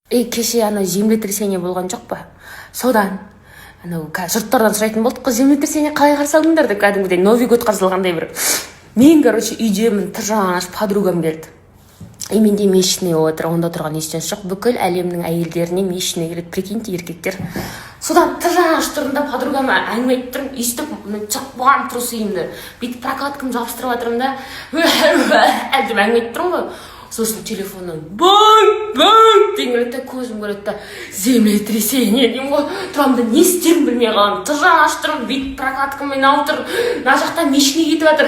Кеше ана землетрясение болған жоқ па? Содан анау жұрттардан сұрайтын болдық қой, землетрясение қалай қарсы алдыңдар деп, кәдімгідей Новый год қарсылағандай бір. Мен, үйдемін, тыржаңаш подругам келді. Менде мешітіне отыр, онда тұрған ешнәрсе жоқ. Бүкіл әлемнің әйелдеріне мешітіне келеді, прикиньте, еркектер. Содан тыржаңаш тұрында подругама әңгіме айтып тұрмын, естіп, бұған трусыйымды. Бүйтіп прокладкамды жабыстырып жатырмын да, деп әңгіме айтып тұрмын ғой. Сосын телефоннан банк деген келеді, көзім көреді да, землетрясение деймін ғой. Тұрамын да не істерін білмей қаламын. Тыржаңаш тұрмын, бүйтіп прокладкамен алып тұр, мына жақта мешітіне кетіп жатыр.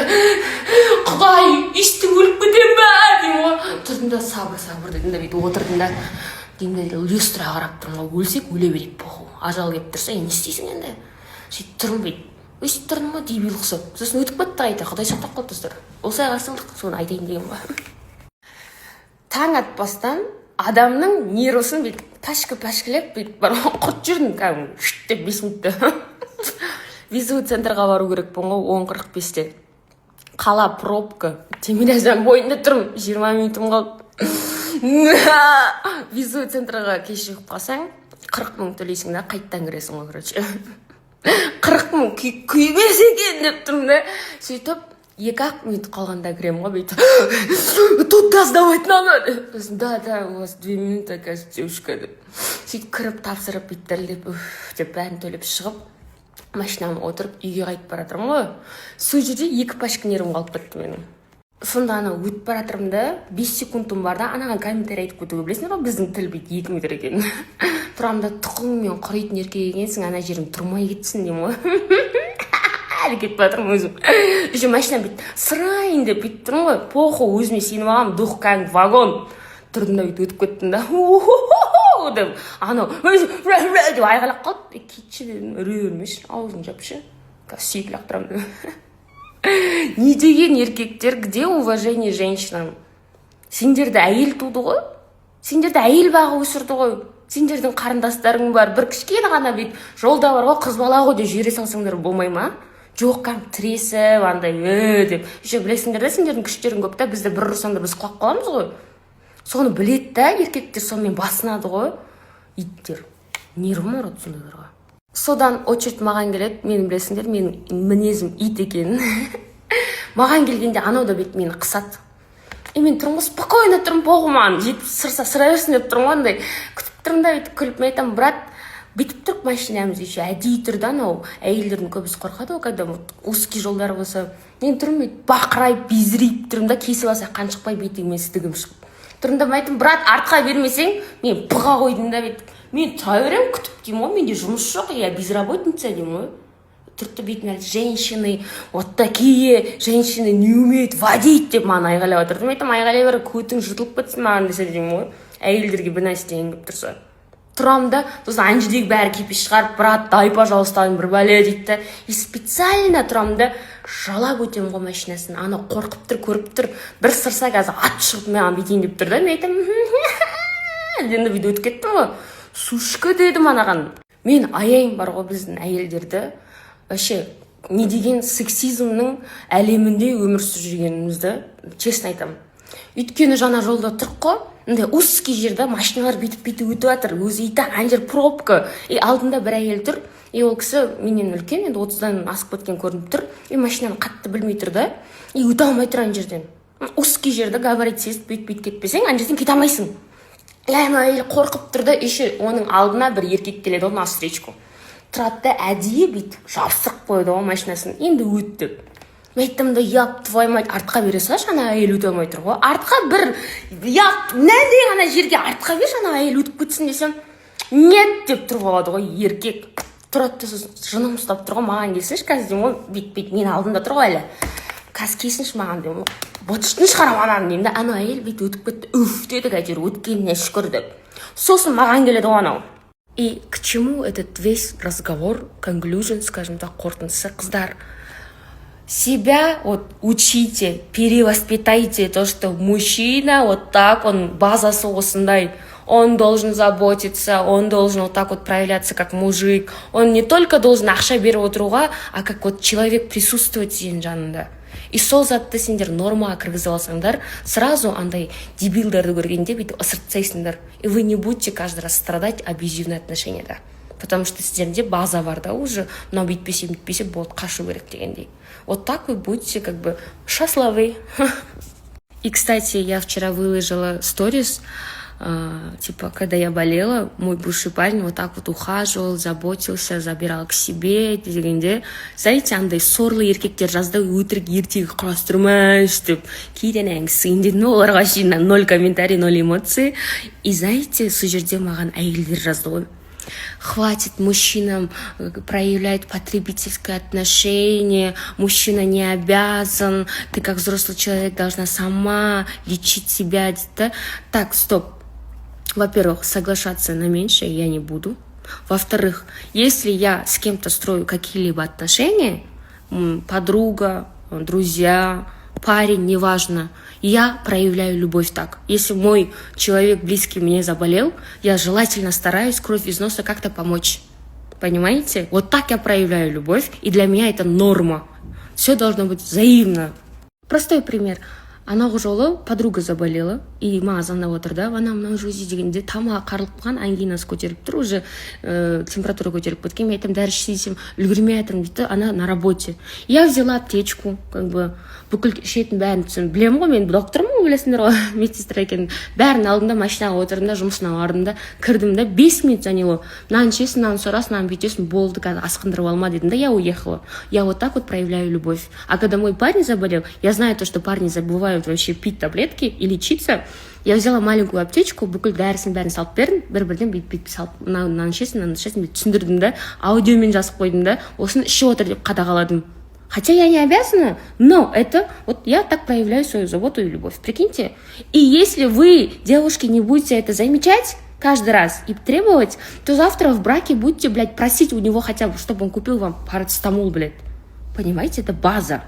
Құдай, естіп өліп кетем бе деймін ғой. Тұрдым да сабыр дедім да, бүйтіп отырдым да, деймін да, люстраға қарап тұрмын ғой, өлсек өле берейік, похуй. Ажал келіп тұрса, не істейсің енді? Сөйтіп тұрмын, бүйтіп өйстіп тұрдым ғой, дебил ұқсап. Сосын өтіп кетті қайта, Құдай сақтап қалыптыстыр. Осылай қарсылдық, соны айтайын деген ғой. Таң атпастан адамның нейросын бүйтіп пәшкілеп бүйтіп барып құрт жүрдім, кәдімгі шүт деп 5 минутта. Визу центрға бару керек болған ғой 10:45-те. Қала пробка. Тимирязевтің бойында тұрмын, 20 минутым қалды. Визу центрға кешігіп қалсаң 40 000 төлейсің да, қайттан кіресің ғой, короче. 40 000 күйбес екен деп тұрмын да. Сөйтіп 2-ақ минут қалғанда кірем ғой, бүйтіп. Тут сдавать надо. Да, у вас 2 минуты, оказывается, девушка. Сөйтіп кіріп тапсырып бүйтіп деп бәрін төлеп шығып, машинамға отырып үйге қайтып бара жатырмын ғой. Сол жерде 2 пачка нервім қалып кетті менің. Сонда ана өтіп бара жатырмын да, 5 секундым бар да, анаған комментарий айтып кетуге, білесіңдер ғой, біздің тіл бүйтіп 2 метр екен. Тұрамын да, тұқыңмен құрайтын еркек екенсің, ана жерің тұрмай кетсін деймін ғой. Кетіп жатырмын өзім. Уже машинам бүйтіп сырайын деп бүйтіп тұрмын ғой. Похуй, өзіме сеніп алғам, дух кәдімгі вагон. Тұрдым да бүйтіп өтіп кеттім да. Деп анау деп айғайлап қалды. Кетші дедім, үре бермеші, аузын жапшы. Сүйіп лақтырамын. Не деген еркектер, где уважение женщинам? Сендерді әйел туды ғой? Сендерді әйел бағы өсірді ғой? Сендердің қарындастарың бар, бір кішкене ғана бүйтіп жолда бар ғой, қыз бала ғой деп жүре салсаңдар болмай ма? Жоқ, кәдімгі тіресіп, андай деп. Еще білесіңдер да, сендердің күштерің көп та, бізді бір ұрсаңда біз құлап қаламыз ғой. Соны біледі да, еркектер сонымен басынады ғой. Иттер. Нервім ұрады сондайларға. Содан очередь маған келеді, мен білесіңдер, менің мінезім ит екен. Маған келгенде анау да бет мені қысады. Мен тұрмын, спокойно тұрмын, поғыман, жетіп сыра берсін деп тұрмын, андай күтіп тұрмын да, бүйтіп күліп мен айтамын, брат, бүйтіп тұрып машинамыз еще әдейі тұрды, анау әйелдердің көбісі қорқады ғой, когда узкий жолдар болса. Мен тұрмын, бүйтіп бақырайып, безірейіп тұрмын да, кесіп алса қан шықпай бетігімен стігім шығып. Тұрмын да, мен айтамын, брат, артқа бермесең, мен пыға қойдым да, мен тұра беремін, күтіп деймін ғой, менде жұмыс жоқ, я безработница деймін ғой. Түртті бетім әлі, женщины, вот такие женщины не умеют водить деп маған айғайлап отырды. Мен айтам, айғайлай бер, көтің жыртылып кетсін маған десе деймін ғой. Әйелдерге бір нәрсе деген келіп тұрса. Тұрамын да, сосын ана жердегі бәрі кепеш шығарып, брат, дай, пожалуйста, бір бәле дейді да. И специально тұрамын да, жалап өтемін ғой машинасын. Ана қорқып тұр, көріп тұр. Бір сырса қазір ат шығып маған бетейін деп тұр да. Мен айтам, енді бүйтіп өтіп кеттім ғой. Сушка дедім анаған. Мен аяйым бар ғой біздің әйелдерді. Вообще, не деген сексизмнің әлемінде өмір сүріп жүргенімізді честно айтамын. Өйткені жаңа жолда тұрық қой, узкий жерде машиналар бүйтіп өтіп жатыр. Өзі иті ана жер пробка. Алдында бір әйел тұр. Ол кісі менен үлкен, енді 30-дан асып кеткен көрініп тұр. Машинаны қатты білмей тұр да. Өте алмай тұр ана жерден. Узкий жерде габарит сезіп бүйтіп кетпесең, ана жерден кете алмайсың. Ана әйел қорқып тұр да, еще оның алдына бір еркек келеді ғой навстречку. Тұрады да әдейі бүйтіп жабыстырып қойды ғой машинасын, енді өт деп. Мен айттым да, яп, твою мать, артқа бере салшы, ана әйел өте алмай тұр ғой. Артқа бір, яп, нәде ана жерге артқа берші, ана әйел өтіп кетсін десем, нет деп тұрып алады ғой еркек. Тұрады да сосын жыным ұстап тұр ғой, маған келсінші, қазір деймін ғой, бүйтіп мен алдында тұр ғой әлі. Қазір келсінші маған деймін ғой, бұтыштың шығарам ананы деймін да, ана әйел бүйтіп өтіп кетті, үф деді, әйтеуір өткеніне шүкір деп. Сосын маған келеді ғой анау. И к чему этот весь разговор, conclusion, скажем так, қорытындысы, қыздар? Себя вот учите, перевоспитайте то, что мужчина вот так, он базасы осындай, он должен заботиться, он должен вот так вот проявляться как мужик, он не только должен ақша беріп отыруға, а как вот человек присутствовать сенің жанында. И сол затты сендер нормаға кіргізіп алсаңдар, сразу андай дебилдарды көргенде бүйтіп ысыртсайсыңдар. И вы не будете каждый раз страдать абьюзивный отношенияда. Потому что сіздерде база бар да уже, мынау бүйтпесе болды, қашу керек дегендей. Вот так вы будете как бы счастливы. И, кстати, я вчера выложила сторис, типа, когда я болела, мой бывший парень вот так вот ухаживал, заботился, забирал к себе дегенде. Знаете, андай сорлы еркектер жазда өтірік ертегі құрастырмаш деп кейден әңгісін дедім, оларға шейін 0 комментарий, 0 эмоции. И знаете, сол жерде маған әйелдер жазды ғой. Хватит мужчинам проявлять потребительское отношение, мужчина не обязан, ты как взрослый человек должна сама лечить себя. Так, стоп. Во-первых, соглашаться на меньшее я не буду. Во-вторых, если я с кем-то строю какие-либо отношения, подруга, друзья, парень, неважно, я проявляю любовь так. Если мой человек близкий мне заболел, я желательно стараюсь кровь из носа как-то помочь. Понимаете? Вот так я проявляю любовь, и для меня это норма. Все должно быть взаимно. Простой пример. Анау жолы подруга заболела, и маған звондап отыр да, мынау жүзі дегенде тамағы қарылып қалған, ангинасы көтеріп тұр, уже температура көтеріп кеткен. Мен айтам, дәрі ішсем үлгермей жатырмын дейді, она на работе. Я взяла аптечку, как бы бүкіл ішетін бәрін түсін. Білемін ғой, мен доктормын, білесіңдер ғой, медсестра екенін. Бәрін алдым да, машинаға отырдым да, жұмысына бардым да, кірдім да, 5 минут заняло. Мынаны ішесің, мынаны сорасың, мынаны бүйтесің, болды, қазір асқындырып алма дедім да, я уехала. Я вот так вот проявляю любовь. А когда мой парень заболел, я знаю то, что парни забывают вообще пить таблетки и лечиться. Я взяла маленькую аптечку, бүкіл дәрісін бәрін салып бердім, бір-бірден бүйтіп салып, мынаны ішесің, мынаны ішесің деп түсіндірдім да, аудиомен жазып қойдым да, осыны ішіп отыр деп қадағаладым. Хотя я не обязана, но это вот я так проявляю свою заботу и любовь. Прикиньте. И если вы, девушки, не будете это замечать каждый раз и требовать, то завтра в браке будете, блядь, просить у него хотя бы, чтобы он купил вам парацетамол, блядь. Понимаете, это база.